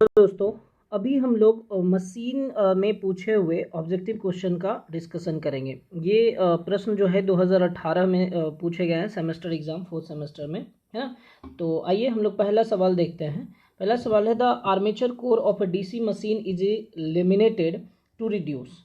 तो दोस्तों अभी हम लोग मशीन में पूछे हुए ऑब्जेक्टिव क्वेश्चन का डिस्कशन करेंगे। ये प्रश्न जो है 2018 में पूछे गए हैं सेमेस्टर एग्जाम 4th सेमेस्टर में, है ना। तो आइए हम लोग पहला सवाल देखते हैं। पहला सवाल है the armature core of a DC machine is laminated to reduce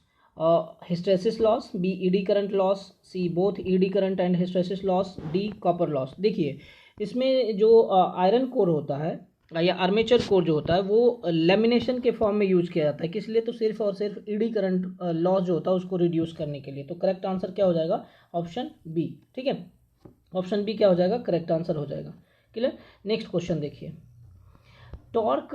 hysteresis loss, B eddy current loss, C both eddy current and hysteresis loss, D copper loss. देखिए इसमें जो आयरन कोर होता है या आर्मेचर कोर जो होता है वो लेमिनेशन के फॉर्म में यूज किया जाता है। किस लिए? तो सिर्फ और सिर्फ ईडी करंट लॉस जो होता है उसको रिड्यूस करने के लिए। तो करेक्ट आंसर क्या हो जाएगा? Option B. ठीक है, ऑप्शन बी क्या हो जाएगा? करेक्ट आंसर हो जाएगा। क्लियर। नेक्स्ट क्वेश्चन देखिए, torque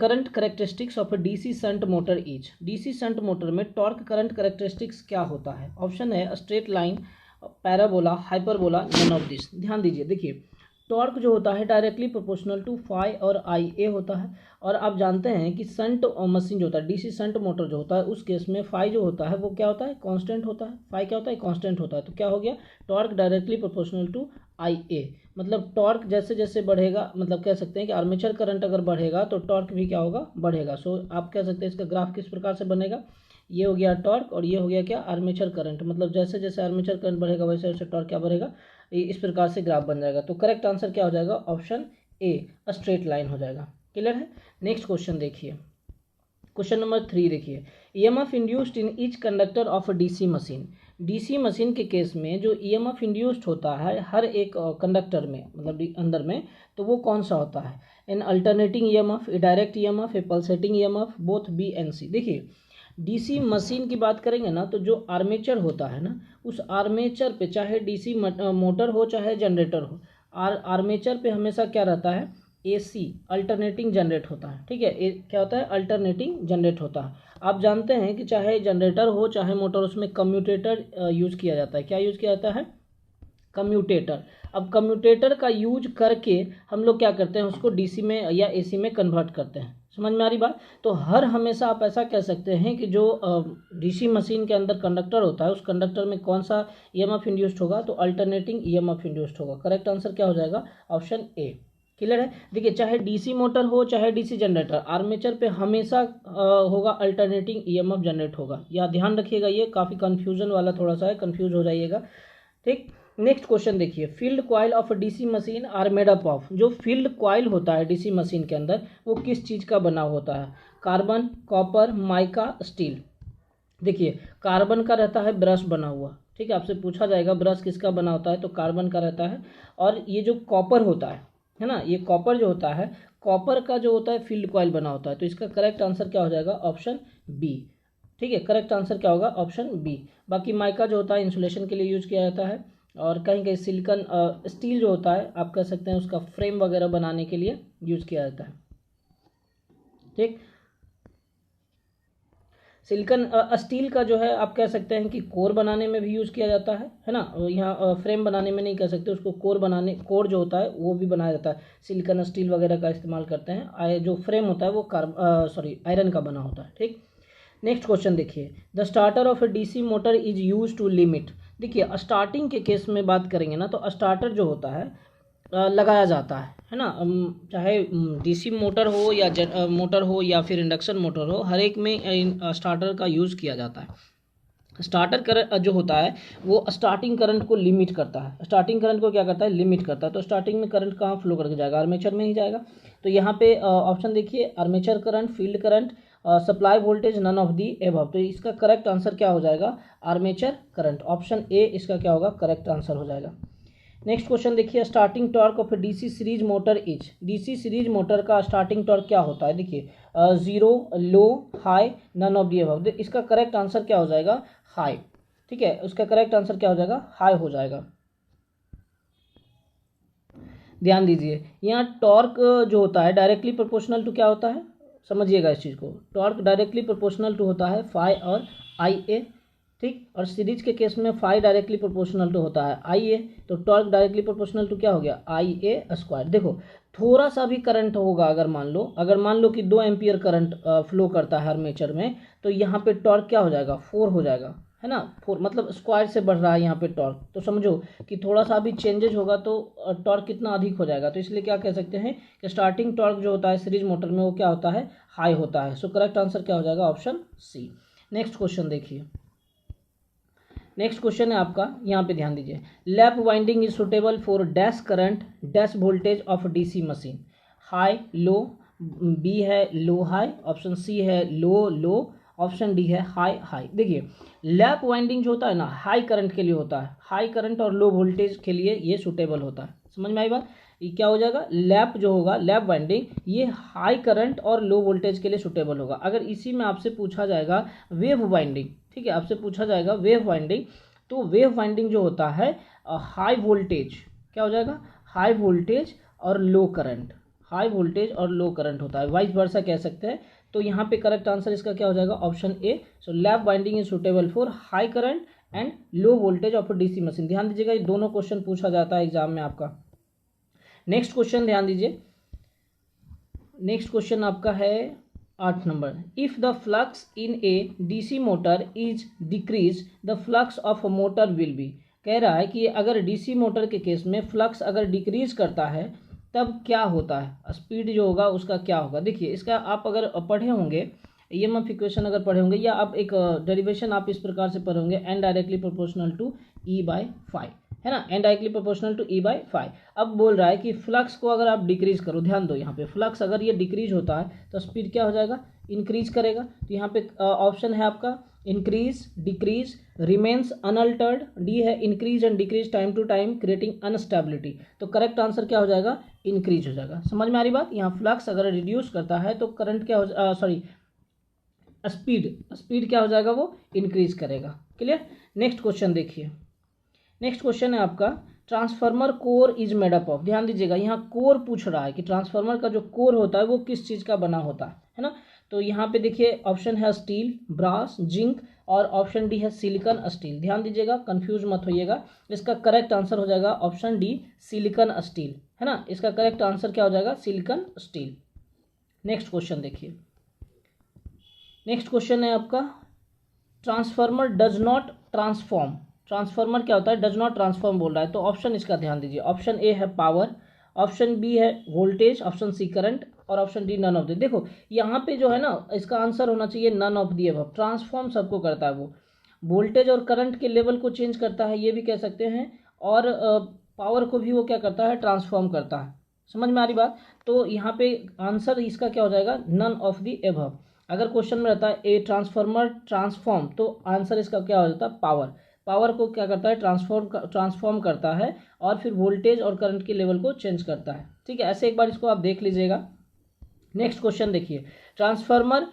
current characteristics of DC shunt motor is. DC shunt motor में टॉर्क करंट करेक्टरिस्टिक्स क्या होता है? ऑप्शन है straight line, parabola, hyperbola, none of this. ध्यान दीजिए, देखिए टॉर्क जो होता है डायरेक्टली प्रोपोर्शनल टू फाई और आई ए होता है। और आप जानते हैं कि शंट मशीन जो होता है, डीसी शंट मोटर जो होता है, उस केस में फाई जो होता है वो क्या होता है? कांस्टेंट होता है। फाई क्या होता है? कांस्टेंट होता है। तो क्या हो गया? टॉर्क डायरेक्टली प्रोपोर्शनल टू आई ए। मतलब टॉर्क जैसे जैसे बढ़ेगा, मतलब कह सकते हैं कि आर्मेचर करंट अगर बढ़ेगा तो टॉर्क भी क्या होगा? बढ़ेगा। सो आप कह सकते हैं इसका ग्राफ किस प्रकार से बनेगा? ये हो गया टॉर्क और ये हो गया क्या? Armature current. मतलब जैसे जैसे आर्मेचर करंट बढ़ेगा वैसे वैसे टॉर्क क्या बढ़ेगा? इस प्रकार से ग्राफ बन जाएगा। तो करेक्ट आंसर क्या हो जाएगा? ऑप्शन ए, स्ट्रेट लाइन हो जाएगा। क्लियर है। नेक्स्ट क्वेश्चन देखिए, क्वेश्चन नंबर 3 देखिए, EMF induced in each conductor of a DC machine. DC machine के केस में जो ईएमएफ इंड्यूस्ड होता है हर एक कंडक्टर में, मतलब अंदर में, तो वो कौन सा होता है? An alternating EMF, a direct EMF, a pulsating EMF, both B and C. देखिए डीसी मशीन की बात करेंगे ना तो जो आर्मेचर होता है ना, उस आर्मेचर पे चाहे डीसी मोटर हो चाहे जनरेटर हो, आर्मेचर पे हमेशा क्या रहता है? एसी अल्टरनेटिंग जनरेट होता है। ठीक है, क्या होता है? अल्टरनेटिंग जनरेट होता है। आप जानते हैं कि चाहे जनरेटर हो चाहे मोटर, उसमें कम्यूटेटर यूज किया जाता है। क्या यूज किया जाता है? कम्यूटेटर। अब कम्यूटेटर का यूज करके हम लोग क्या करते हैं? उसको डीसी में या एसी में कन्वर्ट करते हैं। समझ में आ रही बात? तो हर हमेशा आप ऐसा कह सकते हैं कि जो डीसी मशीन के अंदर कंडक्टर होता है उस कंडक्टर में कौन सा ईएमएफ इंड्यूस्ड होगा? तो अल्टरनेटिंग ईएमएफ इंड्यूस्ड होगा। करेक्ट आंसर क्या हो जाएगा? ऑप्शन ए। क्लियर है। देखिए चाहे डीसी मोटर हो चाहे डीसी जनरेटर, आर्मेचर पे हमेशा होगा अल्टरनेटिंग ईएमएफ जनरेट होगा। या ध्यान रखिएगा, ये काफ़ी कंफ्यूजन वाला थोड़ा सा है, कंफ्यूज हो जाइएगा। ठीक। नेक्स्ट क्वेश्चन देखिए, field coil of DC machine are made up of. जो फील्ड कॉइल होता है डीसी मशीन के अंदर वो किस चीज़ का बना होता है? Carbon, copper, mica, steel. देखिए कार्बन का रहता है ब्रश बना हुआ। ठीक है, आपसे पूछा जाएगा ब्रश किसका बना होता है, तो कार्बन का रहता है। और ये जो कॉपर होता है ना, ये कॉपर जो होता है, कॉपर का जो होता है फील्ड कॉइल बना होता है। तो इसका करेक्ट आंसर क्या हो जाएगा? Option B. ठीक है, करेक्ट आंसर क्या होगा? Option B. बाकी माइका जो होता है इंसुलेशन के लिए यूज किया जाता है। और कहीं कहीं सिलिकॉन स्टील जो होता है आप कह सकते हैं उसका फ्रेम वगैरह बनाने के लिए यूज किया जाता है। ठीक, सिलिकॉन स्टील का जो है आप कह सकते हैं कि कोर बनाने में भी यूज़ किया जाता है ना। यहाँ फ्रेम बनाने में नहीं कह सकते उसको, कोर बनाने, कोर जो होता है वो भी बनाया जाता है। सिलिकॉन स्टील वगैरह का इस्तेमाल करते हैं। जो फ्रेम होता है वो आयरन का बना होता है। ठीक। नेक्स्ट क्वेश्चन देखिए, the starter of a DC motor is use to limit. देखिए स्टार्टिंग के केस में बात करेंगे ना तो स्टार्टर जो होता है लगाया जाता है ना। चाहे डीसी मोटर हो या मोटर हो या फिर इंडक्शन मोटर हो, हर एक में स्टार्टर का यूज़ किया जाता है। स्टार्टर करंट जो होता है वो स्टार्टिंग करंट को लिमिट करता है। स्टार्टिंग करंट को क्या करता है? लिमिट करता है। तो स्टार्टिंग में करंट कहाँ फ्लो करके जाएगा? आर्मेचर में ही जाएगा। तो यहाँ पे ऑप्शन देखिए, armature current, field current, supply voltage, none of the above. तो इसका करेक्ट आंसर क्या हो जाएगा? Armature current. ऑप्शन ए इसका क्या होगा? करेक्ट आंसर हो जाएगा। नेक्स्ट क्वेश्चन देखिए, starting torque of DC series motor is. DC series motor का स्टार्टिंग टॉर्क क्या होता है? देखिए zero, low, high, none of the above. इसका करेक्ट आंसर क्या हो जाएगा? हाई। ठीक है, उसका करेक्ट आंसर क्या हो जाएगा? हाई हो जाएगा। ध्यान दीजिए यहाँ टॉर्क जो होता है डायरेक्टली प्रोपोर्शनल टू क्या होता है? समझिएगा इस चीज़ को, टॉर्क डायरेक्टली प्रोपोर्शनल टू होता है फाई और आई ए। ठीक, और सीरीज के केस में फाई डायरेक्टली प्रोपोर्शनल टू होता है आई ए। तो टॉर्क डायरेक्टली प्रोपोर्शनल टू क्या हो गया? आई ए स्क्वायर। देखो थोड़ा सा भी करंट होगा, अगर मान लो कि 2 एम्पियर करंट फ्लो करता है आर्मेचर में, तो यहाँ पे टॉर्क क्या हो जाएगा? 4 हो जाएगा। है ना, 4 मतलब स्क्वायर से बढ़ रहा है यहाँ पे टॉर्क, तो समझो कि थोड़ा सा भी चेंजेज होगा तो टॉर्क कितना अधिक हो जाएगा, तो इसलिए क्या कह सकते हैं कि स्टार्टिंग टॉर्क जो होता है सीरीज मोटर में वो क्या होता है, हाई होता है। सो करेक्ट आंसर क्या हो जाएगा, ऑप्शन सी। नेक्स्ट क्वेश्चन देखिए, नेक्स्ट क्वेश्चन है आपका, यहाँ पे ध्यान दीजिए, lap winding is suitable for dash current dash voltage of DC machine, high low, B है लो हाई, ऑप्शन सी है लो लो, ऑप्शन डी है हाई हाई। देखिए लैप वाइंडिंग जो होता है ना हाई करंट के लिए होता है, हाई करंट और लो वोल्टेज के लिए ये सुटेबल होता है। समझ में आई बात, ये क्या हो जाएगा, लैप जो होगा लैप वाइंडिंग ये हाई करंट और लो वोल्टेज के लिए सुटेबल होगा। अगर इसी में आपसे पूछा जाएगा वेव वाइंडिंग, ठीक है, आपसे पूछा जाएगा वेव वाइंडिंग, तो वेव वाइंडिंग जो होता है हाई वोल्टेज, क्या हो जाएगा, हाई वोल्टेज और लो करंट, हाई वोल्टेज और लो करंट होता है, वाइस वर्सा कह सकते हैं। तो यहाँ पे करेक्ट आंसर इसका क्या हो जाएगा, option A. So lap winding is suitable for high current and low voltage of DC machine. ध्यान दीजिएगा ये दोनों क्वेश्चन पूछा जाता है एग्जाम में आपका। नेक्स्ट क्वेश्चन ध्यान दीजिए, नेक्स्ट क्वेश्चन आपका है 8 number, if the flux in A DC motor is decrease the flux of motor will be. कह रहा है कि अगर डीसी मोटर के केस में फ्लक्स अगर डिक्रीज करता है तब क्या होता है, स्पीड जो होगा उसका क्या होगा। देखिए इसका आप अगर पढ़े होंगे ईएमएफ इक्वेशन अगर पढ़े होंगे या आप एक डेरिवेशन आप इस प्रकार से पढ़े होंगे, N directly proportional to E/5, है ना, N directly proportional to E/5। अब बोल रहा है कि फ्लक्स को अगर आप डिक्रीज करो, ध्यान दो यहाँ पे फ्लक्स अगर ये डिक्रीज होता है तो स्पीड क्या हो जाएगा, इंक्रीज करेगा। तो यहाँ पे ऑप्शन है आपका increase, decrease, remains unaltered, D है increase and decrease time to time creating unstability. तो करेक्ट आंसर क्या हो जाएगा, इंक्रीज हो जाएगा। समझ में आ रही बात, यहाँ फ्लक्स अगर रिड्यूस करता है तो करंट क्या हो सॉरी स्पीड क्या हो जाएगा, वो इंक्रीज करेगा। क्लियर। नेक्स्ट क्वेश्चन देखिए, नेक्स्ट क्वेश्चन है आपका, transformer core is made up of. ध्यान दीजिएगा यहाँ कोर पूछ रहा है कि ट्रांसफार्मर का जो कोर होता है वो किस चीज़ का बना होता है ना। तो यहाँ पे देखिए ऑप्शन है स्टील, ब्रास, जिंक और ऑप्शन डी है सिलिकॉन स्टील। ध्यान दीजिएगा कंफ्यूज मत होइएगा, इसका करेक्ट आंसर हो जाएगा ऑप्शन डी सिलिकॉन स्टील, है ना, इसका करेक्ट आंसर क्या हो जाएगा, सिलिकॉन स्टील। नेक्स्ट क्वेश्चन देखिए, नेक्स्ट क्वेश्चन है आपका, transformer does not transform. Transformer क्या होता है, डज नॉट ट्रांसफॉर्म बोल रहा है, तो ऑप्शन इसका ध्यान दीजिए, ऑप्शन ए है पावर, ऑप्शन बी है वोल्टेज, ऑप्शन सी करंट और option D none of the. देखो यहाँ पे जो है ना इसका आंसर होना चाहिए none of the above. Transform सबको करता है, वो वोल्टेज और करंट के लेवल को चेंज करता है ये भी कह सकते हैं, और पावर को भी वो क्या करता है, ट्रांसफॉर्म करता है। समझ में आ रही बात, तो यहाँ पे आंसर इसका क्या हो जाएगा, नन ऑफ दी अबव। अगर क्वेश्चन में रहता है ए ट्रांसफार्मर ट्रांसफॉर्म, तो आंसर इसका क्या हो जाता है, पावर। पावर को क्या करता है, ट्रांसफॉर्म करता है और फिर वोल्टेज और करंट के लेवल को चेंज करता है। ठीक है, ऐसे एक बार इसको आप देख लीजिएगा। नेक्स्ट क्वेश्चन देखिए, ट्रांसफार्मर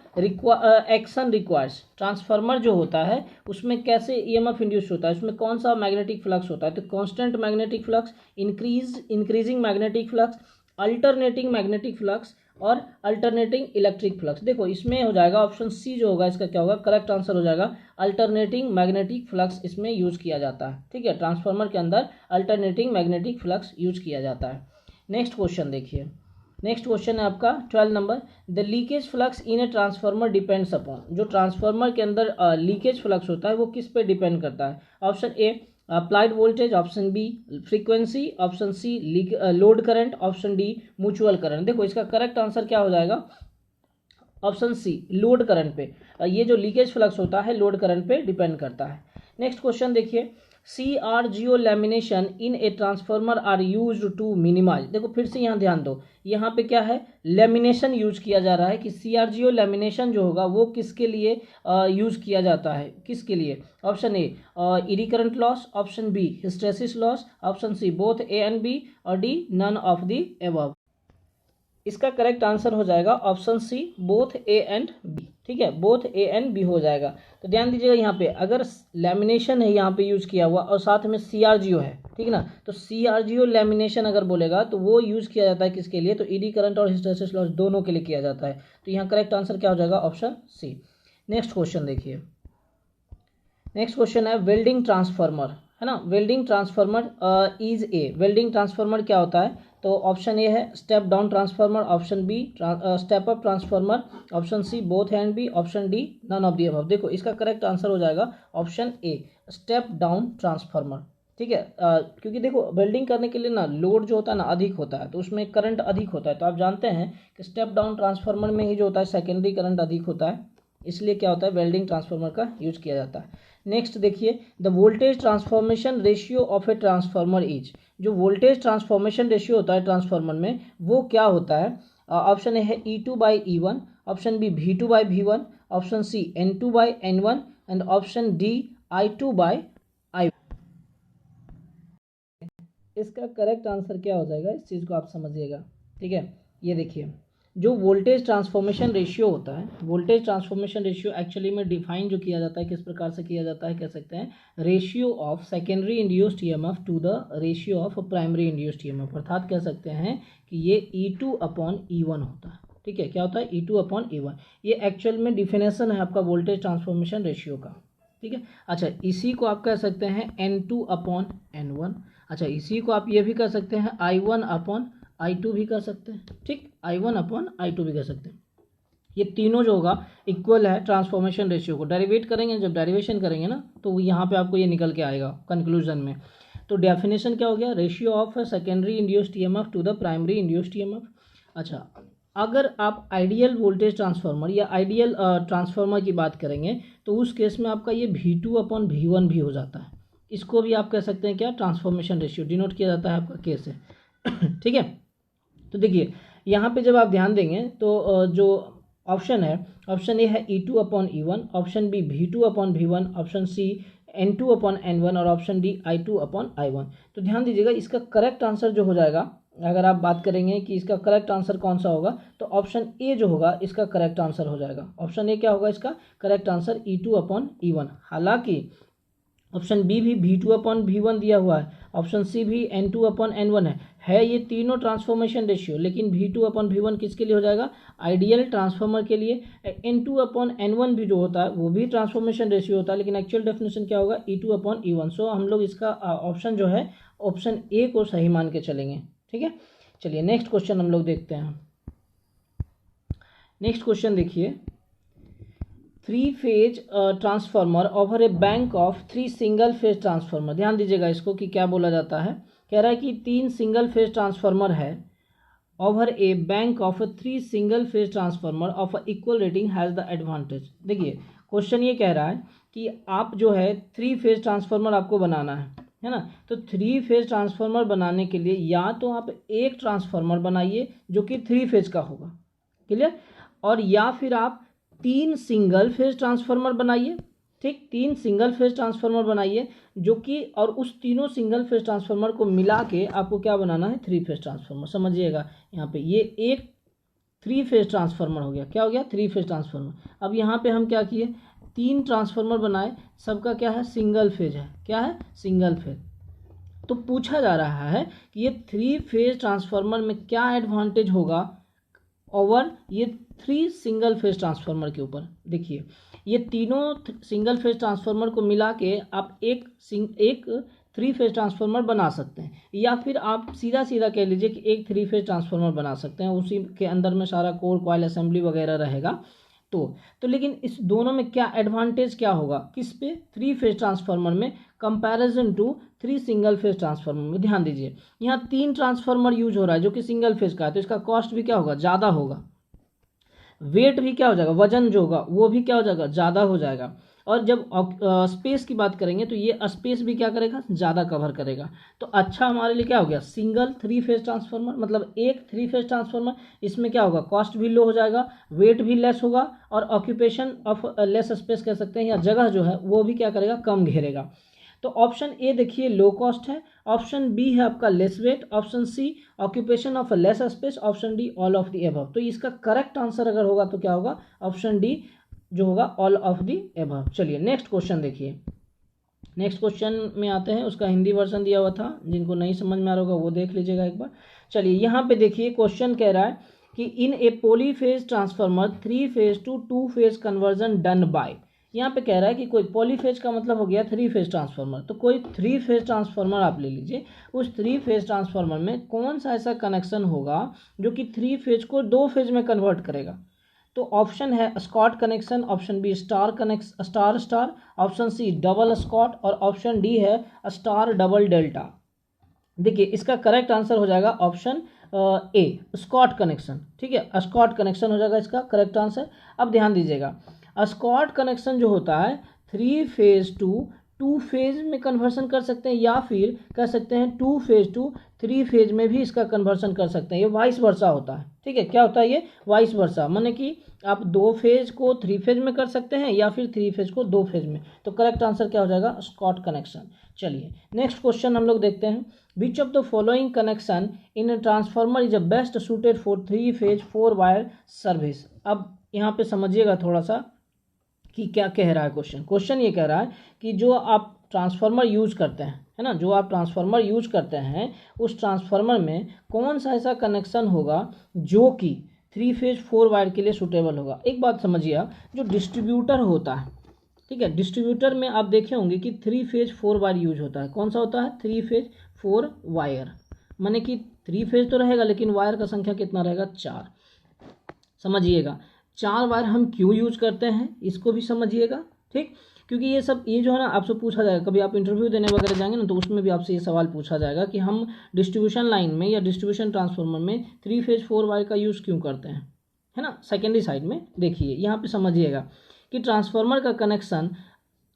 एक्शन रिक्वायर्स। ट्रांसफार्मर जो होता है उसमें कैसे ईएमएफ इंड्यूस होता है, उसमें कौन सा मैग्नेटिक फ्लक्स होता है, तो constant magnetic flux, increasing magnetic flux, alternating magnetic flux और अल्टरनेटिंग इलेक्ट्रिक फ्लक्स। देखो इसमें हो जाएगा ऑप्शन सी जो होगा इसका क्या होगा, करेक्ट आंसर हो जाएगा अल्टरनेटिंग मैग्नेटिक फ्लक्स इसमें यूज किया जाता है। ठीक है, ट्रांसफार्मर के अंदर अल्टरनेटिंग मैग्नेटिक फ्लक्स यूज किया जाता है। नेक्स्ट क्वेश्चन देखिए, नेक्स्ट क्वेश्चन है आपका 12 number, the leakage flux in a transformer depends upon. जो ट्रांसफार्मर के अंदर लीकेज फ्लक्स होता है वो किस पे डिपेंड करता है, option A applied voltage, option B frequency, option C load current, option D mutual current. देखो इसका करेक्ट आंसर क्या हो जाएगा, ऑप्शन सी लोड करंट पे। ये जो लीकेज फ्लक्स होता है लोड करंट पे डिपेंड करता है। नेक्स्ट क्वेश्चन देखिए, CRGO lamination in a transformer are use to minimize. देखो फिर से यहाँ ध्यान दो, यहाँ पे क्या है, लेमिनेशन यूज किया जा रहा है कि CRGO लैमिनेशन जो होगा वो किसके लिए यूज किया जाता है, किसके लिए, option A eddy current loss, option B hysteresis loss, option C both A and B और D none of the above. इसका करेक्ट आंसर हो जाएगा option C both A and B. ठीक है, बोथ ए एंड बी हो जाएगा। तो ध्यान दीजिएगा यहाँ पे अगर लैमिनेशन है यहाँ पे यूज किया हुआ और साथ में CRGO है, ठीक है ना, तो CRGO लैमिनेशन अगर बोलेगा तो वो यूज किया जाता है किसके लिए, तो ईडी करंट और हिस्टेरेसिस लॉस दोनों के लिए किया जाता है। तो यहाँ करेक्ट आंसर क्या हो जाएगा, ऑप्शन सी। नेक्स्ट क्वेश्चन देखिए, नेक्स्ट क्वेश्चन है वेल्डिंग ट्रांसफार्मर, है ना। Welding transformer is a, welding transformer क्या होता है, तो ऑप्शन ए है step down transformer, option B step up transformer, option C both and B, option D none of the above. देखो इसका करेक्ट आंसर हो जाएगा option A step down transformer. ठीक है, क्योंकि देखो वेल्डिंग करने के लिए ना लोड जो होता है ना अधिक होता है, तो उसमें करंट अधिक होता है, तो आप जानते हैं कि स्टेप डाउन ट्रांसफार्मर में ही जो होता है सेकेंडरी करंट अधिक होता है, इसलिए क्या होता है वेल्डिंग ट्रांसफार्मर का यूज किया जाता है। नेक्स्ट देखिए, the voltage transformation ratio of a transformer is, जो वोल्टेज ट्रांसफॉर्मेशन रेशियो होता है ट्रांसफार्मर में वो क्या होता है। ऑप्शन ए है E2/E1, option B V2/V1, option C N2/N1 and option D I2/I1। इसका करेक्ट आंसर क्या हो जाएगा, इस चीज़ को आप समझिएगा। ठीक है, ये देखिए जो वोल्टेज ट्रांसफॉर्मेशन रेशियो होता है, वोल्टेज ट्रांसफॉर्मेशन रेशियो एक्चुअली में डिफाइन जो किया जाता है किस प्रकार से किया जाता है, कह सकते हैं ratio of secondary induced EMF to the ratio of primary induced EMF, अर्थात कह सकते हैं कि ये E2/E1 होता है। ठीक है, क्या होता है E2/E1, ये एक्चुअल में डिफिनेशन है आपका वोल्टेज ट्रांसफॉर्मेशन रेशियो का। ठीक है, अच्छा इसी को आप कह सकते हैं N2/N1, अच्छा इसी को आप ये भी कह सकते हैं I1/I2 भी कर सकते हैं। ठीक, I1/I2 भी कर सकते हैं। ये तीनों जो होगा इक्वल है ट्रांसफॉर्मेशन रेशियो को। डेरिवेट करेंगे, जब डेरिवेशन करेंगे ना तो यहाँ पे आपको ये निकल के आएगा कंक्लूजन में। तो डेफिनेशन क्या हो गया, ratio of secondary induced EMF to the primary induced EMF. अच्छा अगर आप आइडियल वोल्टेज ट्रांसफार्मर या आइडियल ट्रांसफार्मर की बात करेंगे तो उस केस में आपका ये V2/V1 भी हो जाता है। इसको भी आप कह सकते हैं क्या, ट्रांसफॉर्मेशन रेशियो डिनोट किया जाता है आपका केस है। ठीक है, तो देखिए यहाँ पे जब आप ध्यान देंगे तो जो ऑप्शन है, ऑप्शन ए है E2/E1, option B V2/V1, option C N2/N1 और ऑप्शन डी I2/I1। तो ध्यान दीजिएगा इसका करेक्ट आंसर जो हो जाएगा, अगर आप बात करेंगे कि इसका करेक्ट आंसर कौन सा होगा, तो ऑप्शन ए जो होगा इसका करेक्ट आंसर हो जाएगा। ऑप्शन ए क्या होगा इसका करेक्ट आंसर E2/E1। हालांकि ऑप्शन बी भी V2/V1 दिया हुआ है, ऑप्शन सी भी N2/N1 है ये तीनों ट्रांसफॉर्मेशन रेशियो, लेकिन V2/V1 किसके लिए हो जाएगा, आइडियल ट्रांसफॉर्मर के लिए। N2/N1 भी जो होता है वो भी ट्रांसफॉर्मेशन रेशियो होता है, लेकिन एक्चुअल डेफिनेशन क्या होगा E2/E1। सो हम लोग इसका ऑप्शन जो है ऑप्शन ए को सही मान के चलेंगे। ठीक है, चलिए नेक्स्ट क्वेश्चन हम लोग देखते हैं। नेक्स्ट क्वेश्चन देखिए, 3 phase transformer over A bank of 3 single phase transformer. ध्यान दीजिएगा इसको कि क्या बोला जाता है, कह रहा है कि 3 सिंगल फेज ट्रांसफार्मर है over A bank of 3 single phase transformer of equal rating has the advantage. देखिए क्वेश्चन ये कह रहा है कि आप जो है 3 फेज ट्रांसफार्मर आपको बनाना है ना। तो 3 फेज ट्रांसफार्मर बनाने के लिए या तो आप एक ट्रांसफार्मर बनाइए जो कि 3 फेज का होगा, क्लियर, और या फिर आप 3 सिंगल फेज ट्रांसफार्मर बनाइए। ठीक, 3 सिंगल फेज ट्रांसफार्मर बनाइए जो कि, और उस तीनों सिंगल फेज ट्रांसफार्मर को मिला के आपको क्या बनाना है, 3 फेज ट्रांसफार्मर। समझिएगा यहाँ पे ये एक 3 फेज ट्रांसफार्मर हो गया, क्या हो गया 3 फेज ट्रांसफार्मर। अब यहाँ पे हम क्या किए, 3 ट्रांसफार्मर बनाए, सबका क्या है सिंगल फेज है, क्या है सिंगल फेज। तो पूछा जा रहा है कि ये 3 फेज ट्रांसफार्मर में क्या एडवांटेज होगा ओवर ये 3 सिंगल फेज ट्रांसफार्मर के ऊपर। देखिए ये तीनों सिंगल फेज ट्रांसफार्मर को मिला के आप एक 3 फेज ट्रांसफार्मर बना सकते हैं, या फिर आप सीधा सीधा कह लीजिए कि एक 3 फेज ट्रांसफार्मर बना सकते हैं, उसी के अंदर में सारा कोर कॉइल असेंबली वगैरह रहेगा। तो लेकिन इस दोनों में क्या एडवांटेज क्या होगा, किस पे, 3 फेज ट्रांसफार्मर में comparison to 3 single phase transformer में। ध्यान दीजिए यहाँ 3 ट्रांसफार्मर यूज हो रहा है जो कि सिंगल फेज का है, तो इसका कॉस्ट भी क्या होगा, ज़्यादा होगा, वेट भी क्या हो जाएगा, वजन जो होगा वो भी क्या हो जाएगा, ज़्यादा हो जाएगा। और जब स्पेस की बात करेंगे तो ये स्पेस भी क्या करेगा, ज़्यादा कवर करेगा। तो अच्छा हमारे लिए क्या हो गया, सिंगल 3 फेज ट्रांसफार्मर, मतलब एक 3 फेज ट्रांसफार्मर। इसमें क्या होगा, कॉस्ट भी लो हो जाएगा, वेट भी लेस होगा, और ऑक्यूपेशन ऑफ लेस स्पेस कह सकते हैं, या जगह जो है वो भी क्या करेगा, कम घेरेगा। तो ऑप्शन ए देखिए लो कॉस्ट है, ऑप्शन बी है आपका less weight, option C occupation of less space, option D all of the above. तो इसका करेक्ट आंसर अगर होगा तो क्या होगा, ऑप्शन डी जो होगा ऑल ऑफ द एबव। चलिए नेक्स्ट क्वेश्चन देखिए। नेक्स्ट क्वेश्चन में आते हैं, उसका हिंदी वर्जन दिया हुआ था, जिनको नहीं समझ में आ रहा होगा वो देख लीजिएगा एक बार। चलिए यहाँ पे देखिए क्वेश्चन कह रहा है कि in a polyphase transformer 3 phase to 2 phase conversion done by. यहाँ पे कह रहा है कि कोई पॉलीफेज का मतलब हो गया 3 फेज ट्रांसफार्मर, तो कोई 3 फेज ट्रांसफार्मर आप ले लीजिए। उस 3 फेज ट्रांसफार्मर में कौन सा ऐसा कनेक्शन होगा जो कि 3 फेज को 2 फेज में कन्वर्ट करेगा। तो ऑप्शन है Scott connection, option B star connection star star, option C double Scott और ऑप्शन डी है स्टार डबल डेल्टा। देखिए इसका करेक्ट आंसर हो जाएगा ऑप्शन ए स्कॉट कनेक्शन। ठीक है, स्कॉट कनेक्शन हो जाएगा इसका करेक्ट आंसर। अब ध्यान दीजिएगा, स्कॉट कनेक्शन जो होता है 3 फेज टू 2 फेज में कन्वर्सन कर सकते हैं, या फिर कह सकते हैं 2 फेज टू 3 फेज में भी इसका कन्वर्सन कर सकते हैं। ये वाइस वर्सा होता है। ठीक है, क्या होता है ये वाइस वर्सा, माने कि आप 2 फेज को 3 फेज में कर सकते हैं या फिर 3 फेज को 2 फेज में। तो करेक्ट आंसर क्या हो जाएगा स्कॉट कनेक्शन। चलिए नेक्स्ट क्वेश्चन हम लोग देखते हैं। Which of the following connection in a transformer is a best suited for 3 phase 4 wire service. अब यहाँ पे समझिएगा थोड़ा सा कि क्या कह रहा है क्वेश्चन। क्वेश्चन ये कह रहा है कि जो आप ट्रांसफार्मर यूज करते हैं, है ना, जो आप ट्रांसफार्मर यूज करते हैं उस ट्रांसफार्मर में कौन सा ऐसा कनेक्शन होगा जो कि 3 फेज 4 वायर के लिए सूटेबल होगा। एक बात समझिए आप, जो डिस्ट्रीब्यूटर होता है, ठीक है, डिस्ट्रीब्यूटर में आप देखे होंगे कि 3 फेज 4 वायर यूज होता है। कौन सा होता है 3 फेज 4 वायर, माने कि 3 फेज तो रहेगा लेकिन वायर का संख्या कितना रहेगा 4। समझिएगा 4 वायर हम क्यों यूज करते हैं इसको भी समझिएगा। ठीक, क्योंकि ये सब ये जो है ना आपसे पूछा जाएगा, कभी आप इंटरव्यू देने वगैरह जाएंगे ना तो उसमें भी आपसे ये सवाल पूछा जाएगा कि हम डिस्ट्रीब्यूशन लाइन में या डिस्ट्रीब्यूशन ट्रांसफार्मर में 3 फेज 4 वायर का यूज़ क्यों करते हैं, है ना। सेकेंडरी साइड में देखिए यहाँ पे समझिएगा कि ट्रांसफार्मर का कनेक्शन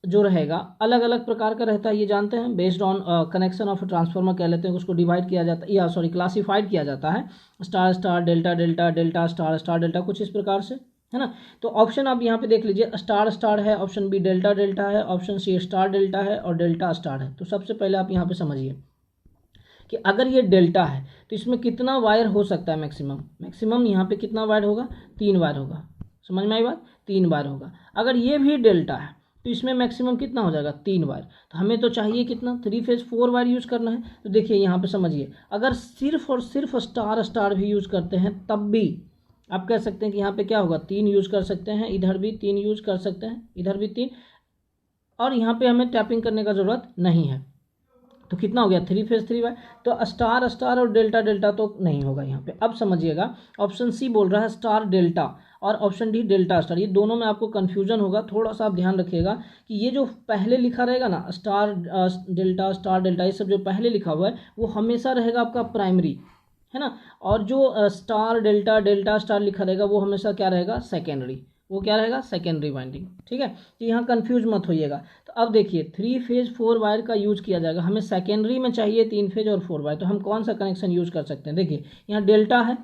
जो रहेगा अलग अलग प्रकार का रहता है, ये जानते हैं। Based on connection of transformer कह लेते हैं, उसको डिवाइड किया जाता है या सॉरी क्लासिफाइड किया जाता है, star star delta delta delta star star delta, कुछ इस प्रकार से, है ना। तो ऑप्शन आप यहाँ पे देख लीजिए, स्टार स्टार है, ऑप्शन बी डेल्टा डेल्टा है, ऑप्शन सी स्टार डेल्टा है और डेल्टा स्टार है। तो सबसे पहले आप यहाँ पे समझिए कि अगर ये डेल्टा है तो इसमें कितना वायर हो सकता है मैक्सिमम यहाँ पे कितना वायर होगा 3 वायर होगा। समझ में आई बात, 3 वायर होगा। अगर ये भी डेल्टा है तो इसमें मैक्सिमम कितना हो जाएगा 3 वायर। तो हमें तो चाहिए कितना 3 फेज 4 वायर यूज़ करना है। तो देखिए यहाँ पे समझिए, अगर सिर्फ और सिर्फ स्टार स्टार भी यूज़ करते हैं तब भी आप कह सकते हैं कि यहाँ पे क्या होगा 3 यूज़ कर सकते हैं, इधर भी 3 यूज़ कर सकते हैं, इधर भी 3, और यहाँ पे हमें टैपिंग करने का ज़रूरत नहीं है। तो कितना हो गया 3 फेज 3 वायर। तो स्टार स्टार और डेल्टा डेल्टा तो नहीं होगा यहाँ पे। अब समझिएगा ऑप्शन सी बोल रहा है स्टार डेल्टा और ऑप्शन डी डेल्टा स्टार, ये दोनों में आपको कन्फ्यूजन होगा। थोड़ा सा आप ध्यान रखिएगा कि ये जो पहले लिखा रहेगा ना स्टार डेल्टा स्टार डेल्टा, ये सब जो पहले लिखा हुआ है वो हमेशा रहेगा आपका प्राइमरी, है ना। और जो स्टार डेल्टा डेल्टा स्टार लिखा रहेगा वो हमेशा क्या रहेगा सेकेंडरी, वो क्या रहेगा सेकेंडरी वाइंडिंग। ठीक है, तो यहाँ कंफ्यूज मत होइएगा। तो अब देखिए 3 फेज 4 वायर का यूज किया जाएगा, हमें सेकेंडरी में चाहिए 3 फेज और 4 वायर, तो हम कौन सा कनेक्शन यूज कर सकते हैं। देखिए यहाँ डेल्टा है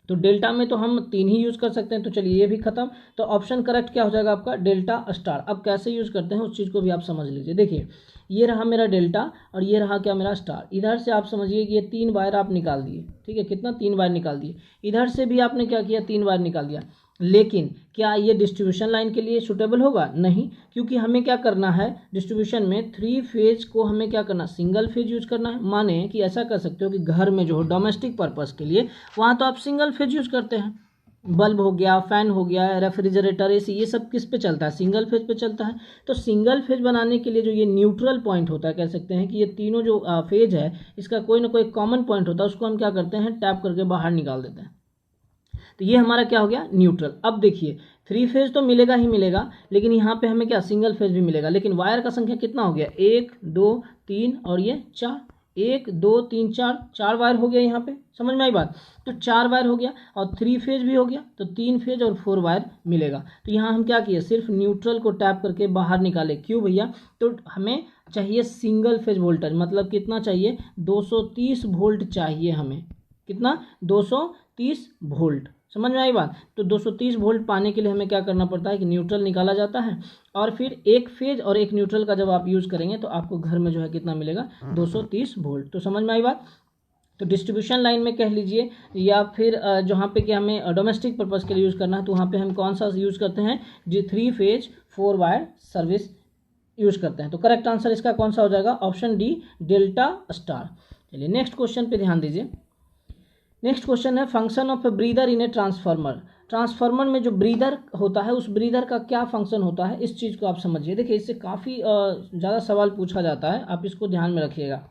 तो डेल्टा में तो हम 3 ही यूज़ कर सकते हैं, तो चलिए ये भी खत्म। तो ऑप्शन करेक्ट क्या हो जाएगा आपका डेल्टा स्टार। अब कैसे यूज़ करते हैं उस चीज़ को भी आप समझ लीजिए। देखिए ये रहा मेरा डेल्टा और ये रहा क्या मेरा स्टार। इधर से आप समझिए कि ये 3 वायर आप निकाल दिए, ठीक है, कितना 3 वायर निकाल दिए। इधर से भी आपने क्या किया 3 वायर निकाल दिया, लेकिन क्या ये डिस्ट्रीब्यूशन लाइन के लिए सूटेबल होगा, नहीं, क्योंकि हमें क्या करना है डिस्ट्रीब्यूशन में 3 फेज को हमें क्या करना सिंगल फेज यूज करना है। माने कि ऐसा कर सकते हो कि घर में जो हो डोमेस्टिक पर्पस के लिए वहाँ तो आप सिंगल फेज यूज करते हैं, बल्ब हो गया, फैन हो गया, रेफ्रिजरेटर, एसी, ये सब किस पे चलता है सिंगल फेज पे चलता है। तो सिंगल फेज बनाने के लिए जो ये न्यूट्रल पॉइंट होता है, कह सकते हैं कि ये तीनों जो फेज है इसका कोई ना कोई कॉमन पॉइंट होता है, उसको हम क्या करते हैं टैप करके बाहर निकाल देते हैं। तो ये हमारा क्या हो गया न्यूट्रल। अब देखिए 3 फेज तो मिलेगा ही मिलेगा, लेकिन यहाँ पे हमें क्या सिंगल फेज भी मिलेगा, लेकिन वायर का संख्या कितना हो गया 1 2 3 और ये 4, 1 2 3 4 वायर हो गया यहाँ पे। समझ में आई बात, तो 4 वायर हो गया और 3 फेज भी हो गया, तो 3 फेज और 4 वायर मिलेगा। तो यहाँ हम क्या किए सिर्फ न्यूट्रल को टैप करके बाहर निकाले। क्यों भैया, तो हमें चाहिए सिंगल फेज वोल्टेज, मतलब कितना चाहिए 230 वोल्ट चाहिए हमें, कितना 230 वोल्ट। समझ में आई बात, तो 230 वोल्ट पाने के लिए हमें क्या करना पड़ता है कि न्यूट्रल निकाला जाता है और फिर एक फेज और एक न्यूट्रल का जब आप यूज़ करेंगे तो आपको घर में जो है कितना मिलेगा 230 वोल्ट। तो समझ में आई बात। तो डिस्ट्रीब्यूशन लाइन में कह लीजिए या फिर जहाँ पे कि हमें डोमेस्टिक पर्पज़ के लिए यूज़ करना है तो वहाँ पे हम कौन सा यूज़ करते हैं जो 3 फेज 4 वायर सर्विस यूज़ करते हैं। तो करेक्ट आंसर इसका कौन सा हो जाएगा ऑप्शन डी डेल्टा स्टार। चलिए नेक्स्ट क्वेश्चन पे ध्यान दीजिए। नेक्स्ट क्वेश्चन है function of A breather in a transformer. Transformer में जो ब्रीदर होता है उस ब्रीदर का क्या फंक्शन होता है, इस चीज़ को आप समझिए। देखिए इससे काफ़ी ज़्यादा सवाल पूछा जाता है, आप इसको ध्यान में रखिएगा।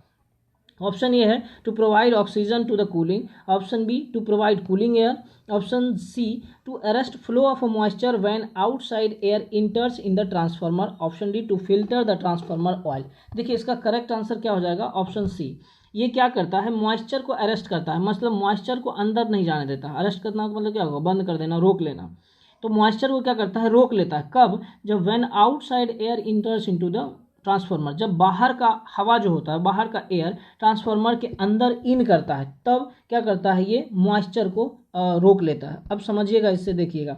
ऑप्शन ए है to provide oxygen to the cooling, option B to provide cooling air, option C to arrest flow of moisture when outside air enters in the transformer, option D to filter the transformer oil. देखिए इसका correct answer क्या हो जाएगा, option सी। ये क्या करता है, moisture को अरेस्ट करता है, मतलब मॉइस्चर को अंदर नहीं जाने देता। अरेस्ट करना मतलब क्या होगा, बंद कर देना, रोक लेना। तो मॉइस्चर को क्या करता है, रोक लेता है। कब, जब when outside air इंटर्स into the transformer, जब बाहर का हवा जो होता है, बाहर का एयर ट्रांसफार्मर के अंदर इन करता है, तब क्या करता है, ये मॉइस्चर को रोक लेता है। अब समझिएगा इससे, देखिएगा।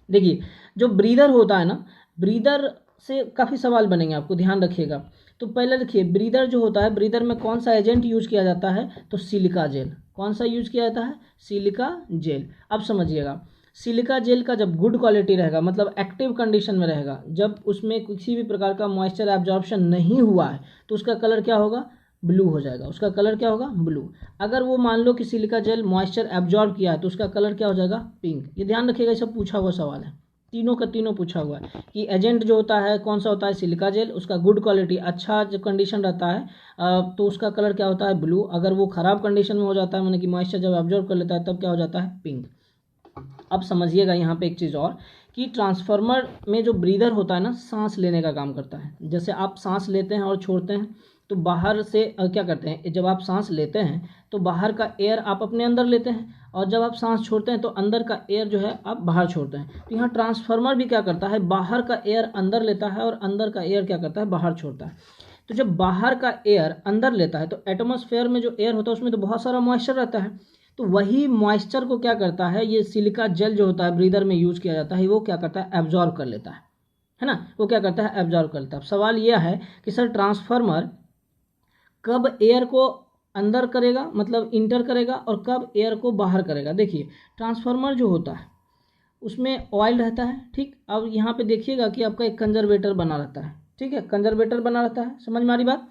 देखिए जो ब्रीदर होता है ना, ब्रीदर से काफ़ी सवाल बनेंगे, आपको ध्यान रखिएगा। तो पहले देखिए ब्रीदर जो होता है, ब्रीदर में कौन सा एजेंट यूज किया जाता है, तो सिलिका जेल। कौन सा यूज किया जाता है, सिलिका जेल। अब समझिएगा, सिलिका जेल का जब गुड क्वालिटी रहेगा, मतलब एक्टिव कंडीशन में रहेगा, जब उसमें किसी भी प्रकार का मॉइस्चर एब्जॉर्प्शन नहीं हुआ है, तो उसका कलर क्या होगा, ब्लू हो जाएगा। उसका कलर क्या होगा, ब्लू। अगर वो मान लो कि सिलिका जेल मॉइस्चर एब्जॉर्ब किया है, तो उसका कलर क्या हो जाएगा, पिंक। ये ध्यान रखिएगा, ये सब पूछा हुआ सवाल है, तीनों का तीनों पूछा हुआ है कि एजेंट जो होता है कौन सा होता है, सिलिका जेल। उसका गुड क्वालिटी, अच्छा जो कंडीशन रहता है, तो उसका कलर क्या होता है, ब्लू। अगर वो खराब कंडीशन में हो जाता है, माने कि मॉइस्चर जब एब्जॉर्ब कर लेता है, तब क्या हो जाता है, पिंक। अब समझिएगा यहाँ पे एक चीज़ और, कि ट्रांसफार्मर में जो ब्रीदर होता है ना, सांस लेने का काम करता है। जैसे आप सांस लेते हैं और छोड़ते हैं, तो बाहर से क्या करते हैं, जब आप सांस लेते हैं तो बाहर का एयर आप अपने अंदर लेते हैं, और जब आप सांस छोड़ते हैं तो अंदर का एयर जो है आप बाहर छोड़ते हैं। तो यहाँ ट्रांसफार्मर भी क्या करता है, बाहर का एयर अंदर लेता है और अंदर का एयर क्या करता है, बाहर छोड़ता है। तो जब बाहर का एयर अंदर लेता है, तो एटमॉस्फेयर में जो एयर होता है उसमें तो बहुत सारा मॉइस्चर रहता है। तो वही मॉइस्चर को क्या करता है, ये सिलिका जेल जो होता है ब्रीदर में यूज किया जाता है, वो क्या करता है, एब्जॉर्ब कर लेता है ना। वो क्या करता है, एब्जॉर्ब कर लेता है। अब सवाल यह है कि सर ट्रांसफार्मर कब एयर को अंदर करेगा, मतलब इंटर करेगा, और कब एयर को बाहर करेगा। देखिए ट्रांसफार्मर जो होता है उसमें ऑयल रहता है, ठीक। अब यहाँ पे देखिएगा कि आपका एक कंजर्वेटर बना रहता है, ठीक है, कंजर्वेटर बना रहता है, समझ में आ रही बात।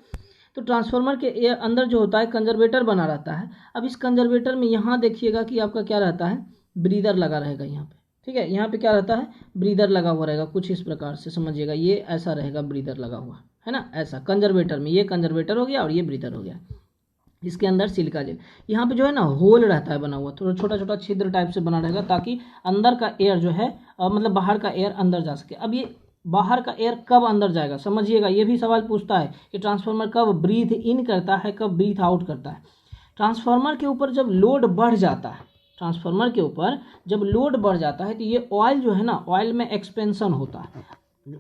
तो ट्रांसफार्मर के एयर अंदर जो होता है कंजर्वेटर बना रहता है। अब इस कंजर्वेटर में यहाँ देखिएगा कि आपका क्या रहता है, ब्रीदर लगा रहेगा यहाँ पे, ठीक है। यहाँ पे क्या रहता है, ब्रीदर लगा हुआ रहेगा, कुछ इस प्रकार से समझिएगा, ये ऐसा रहेगा, ब्रीदर लगा हुआ है ना, ऐसा कंजर्वेटर में। ये कंजर्वेटर हो गया और ये ब्रीदर हो गया। इसके अंदर सिलिका जेल, यहाँ पे जो है ना होल रहता है बना हुआ, थोड़ा छोटा छोटा छिद्र टाइप से बना रहेगा, ताकि अंदर का एयर जो है मतलब बाहर का एयर अंदर जा सके। अब ये बाहर का एयर कब अंदर जाएगा, समझिएगा। ये भी सवाल पूछता है कि ट्रांसफार्मर कब ब्रीथ इन करता है, कब ब्रीथ आउट करता है। ट्रांसफार्मर के ऊपर जब लोड बढ़ जाता है, ट्रांसफार्मर के ऊपर जब लोड बढ़ जाता है, तो ये ऑयल जो है ना, ऑयल में एक्सपेंशन होता है।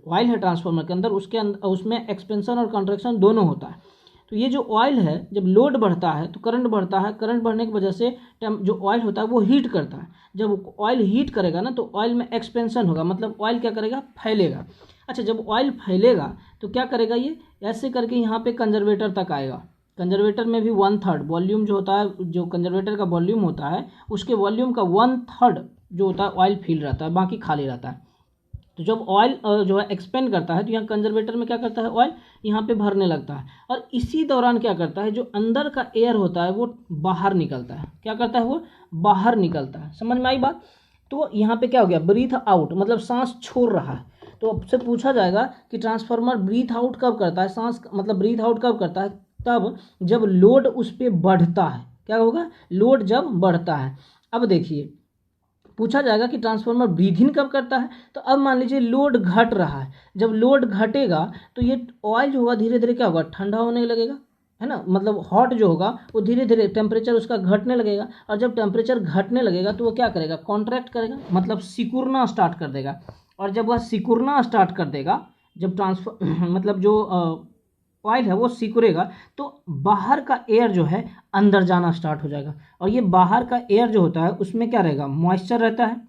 ऑयल है ट्रांसफार्मर के अंदर, उसके अंदर उसमें एक्सपेंशन और कंट्रैक्शन दोनों होता है। तो ये जो ऑयल है, जब लोड बढ़ता है तो करंट बढ़ता है, करंट बढ़ने की वजह से जो ऑयल होता है वो हीट करता है। जब ऑयल हीट करेगा ना, तो ऑयल में एक्सपेंशन होगा, मतलब ऑयल क्या करेगा, फैलेगा। अच्छा, जब ऑयल फैलेगा तो क्या करेगा, ये ऐसे करके यहाँ पे कंजर्वेटर तक आएगा। कंजर्वेटर में भी 1/3 वॉल्यूम जो होता है, जो कंजर्वेटर का वॉल्यूम होता है, उसके वॉल्यूम का 1/3 जो होता है ऑयल फिल रहता है, बाकी खाली रहता है। तो जब ऑयल जो है एक्सपेंड करता है, तो यहाँ कंजर्वेटर में क्या करता है, ऑयल यहाँ पे भरने लगता है, और इसी दौरान क्या करता है, जो अंदर का एयर होता है वो बाहर निकलता है। क्या करता है, वो बाहर निकलता है। समझ में आई बात। तो यहाँ पे क्या हो गया, ब्रीथ आउट, मतलब सांस छोड़ रहा है। तो आपसे पूछा जाएगा कि ट्रांसफार्मर ब्रीथ आउट कब करता है, सांस मतलब ब्रीथ आउट कब करता है, तब जब लोड उस पर बढ़ता है। क्या होगा, लोड जब बढ़ता है। अब देखिए पूछा जाएगा कि ट्रांसफार्मर ब्रीथ इन कब करता है। तो अब मान लीजिए लोड घट रहा है, जब लोड घटेगा तो ये ऑयल जो होगा धीरे धीरे क्या होगा, ठंडा होने लगेगा, है ना। मतलब हॉट जो होगा वो धीरे धीरे टेम्परेचर उसका घटने लगेगा, और जब टेम्परेचर घटने लगेगा तो वो क्या करेगा, कॉन्ट्रैक्ट करेगा, मतलब सिकुड़ना स्टार्ट कर देगा। और जब वह सिकुड़ना स्टार्ट कर देगा, जब ट्रांसफर मतलब जो ऑयल है वो सिकुड़ेगा, तो बाहर का एयर जो है अंदर जाना स्टार्ट हो जाएगा। और ये बाहर का एयर जो होता है उसमें क्या रहेगा, मॉइस्चर रहता है।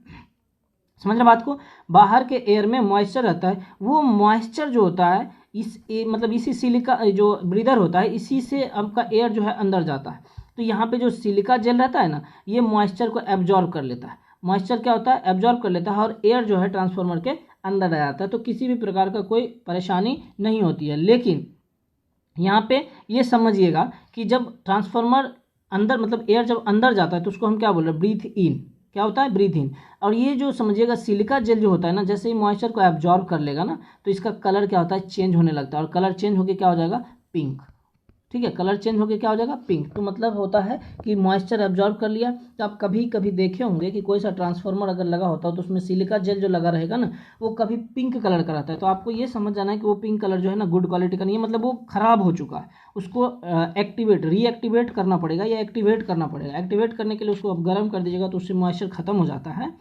समझ रहे बात को, बाहर के एयर में मॉइस्चर रहता है। वो मॉइस्चर जो होता है मतलब इसी सिलिका जो ब्रीदर होता है, इसी से आपका एयर जो है अंदर जाता है। तो यहाँ पे जो सिलिका जेल रहता है ना, ये मॉइस्चर को एब्जॉर्ब कर लेता है। मॉइस्चर क्या होता है, एब्जॉर्ब कर लेता है, और एयर जो है ट्रांसफार्मर के अंदर आ जाता है। तो किसी भी प्रकार का कोई परेशानी नहीं होती है। लेकिन यहाँ पे ये समझिएगा कि जब ट्रांसफार्मर अंदर मतलब एयर जब अंदर जाता है तो उसको हम क्या बोल रहे हैं, ब्रीथ इन। क्या होता है, ब्रीथ इन। और ये जो समझिएगा सिलिका जेल जो होता है ना, जैसे ही मॉइस्चर को एब्जॉर्ब कर लेगा ना, तो इसका कलर क्या होता है, चेंज होने लगता है, और कलर चेंज होकर क्या हो जाएगा, पिंक। ठीक है, कलर चेंज होकर क्या हो जाएगा, पिंक। तो मतलब होता है कि मॉइस्चर एब्जॉर्ब कर लिया। तो आप कभी कभी देखे होंगे कि कोई सा ट्रांसफार्मर अगर लगा होता है तो उसमें सिलिका जेल जो लगा रहेगा ना, वो कभी पिंक कलर का रहता है। तो आपको ये समझ जाना है कि वो पिंक कलर जो है ना, गुड क्वालिटी का नहीं है, मतलब वो खराब हो चुका है। उसको रीएक्टिवेट करना पड़ेगा या एक्टिवेट करना पड़ेगा। एक्टिवेट करने के लिए उसको आप गर्म कर दीजिएगा तो उससे मॉइस्चर खत्म हो जाता है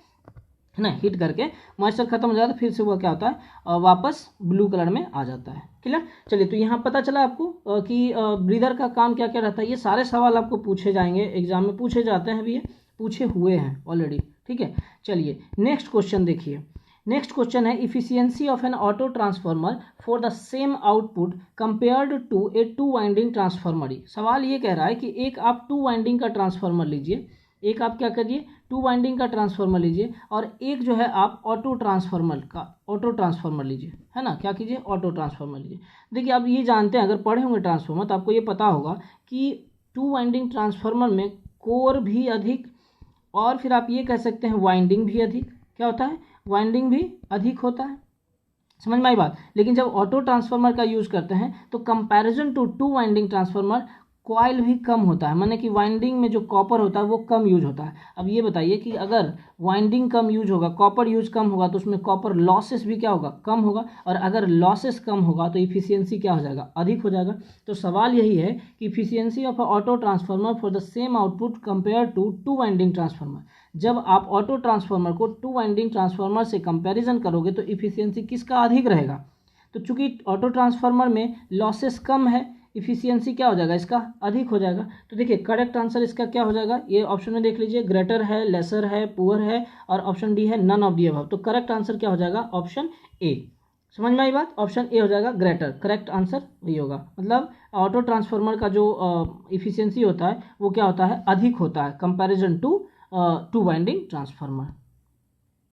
ना, हीट करके मॉइस्चर खत्म हो जाता है, फिर से वो क्या होता है, वापस ब्लू कलर में आ जाता है। क्लियर। चलिए, तो यहाँ पता चला आपको कि ब्रीदर का काम क्या क्या रहता है। ये सारे सवाल आपको पूछे जाएंगे, एग्जाम में पूछे जाते हैं, भी ये पूछे हुए हैं ऑलरेडी। ठीक है, चलिए नेक्स्ट क्वेश्चन देखिए। नेक्स्ट क्वेश्चन है efficiency of an auto transformer for the same output compared to a 2 winding transformer. सवाल ये कह रहा है कि एक आप 2 वाइंडिंग का ट्रांसफार्मर लीजिए, एक आप क्या करिए, 2 वाइंडिंग का ट्रांसफार्मर लीजिए, और एक जो है आप ऑटो ट्रांसफार्मर लीजिए, है ना। क्या कीजिए, ऑटो ट्रांसफार्मर लीजिए। देखिए आप ये जानते हैं, अगर पढ़े होंगे ट्रांसफार्मर तो आपको ये पता होगा कि 2 वाइंडिंग ट्रांसफार्मर में कोर भी अधिक, और फिर आप ये कह सकते हैं वाइंडिंग भी अधिक। क्या होता है, वाइंडिंग भी अधिक होता है। समझ में आई बात। लेकिन जब ऑटो ट्रांसफार्मर का यूज करते हैं तो comparison to 2 winding transformer coil भी कम होता है, माने कि वाइंडिंग में जो कॉपर होता है वो कम यूज होता है। अब ये बताइए कि अगर वाइंडिंग कम यूज होगा, कॉपर यूज कम होगा, तो उसमें कॉपर लॉसेस भी क्या होगा, कम होगा, और अगर लॉसेस कम होगा तो इफिशियंसी क्या हो जाएगा, अधिक हो जाएगा। तो सवाल यही है कि efficiency of auto transformer for the same output compare to 2 winding transformer. जब आप ऑटो ट्रांसफार्मर को 2 वाइंडिंग ट्रांसफार्मर से कंपैरिजन करोगे तो इफिशियंसी किसका अधिक रहेगा। तो चूंकि ऑटो ट्रांसफार्मर में लॉसेस कम है, इफिशियंसी क्या हो जाएगा, इसका अधिक हो जाएगा। तो देखिए करेक्ट आंसर इसका क्या हो जाएगा, ये ऑप्शन में देख लीजिए, ग्रेटर है, लेसर है, पुअर है, और ऑप्शन डी है नन ऑफ दी अबव। तो करेक्ट आंसर क्या हो जाएगा, ऑप्शन ए। समझ में आई बात, ऑप्शन ए हो जाएगा ग्रेटर, करेक्ट आंसर वही होगा। मतलब ऑटो ट्रांसफार्मर का जो इफिशियंसी होता है वो क्या होता है, अधिक होता है कंपैरिजन टू 2 वाइंडिंग ट्रांसफार्मर।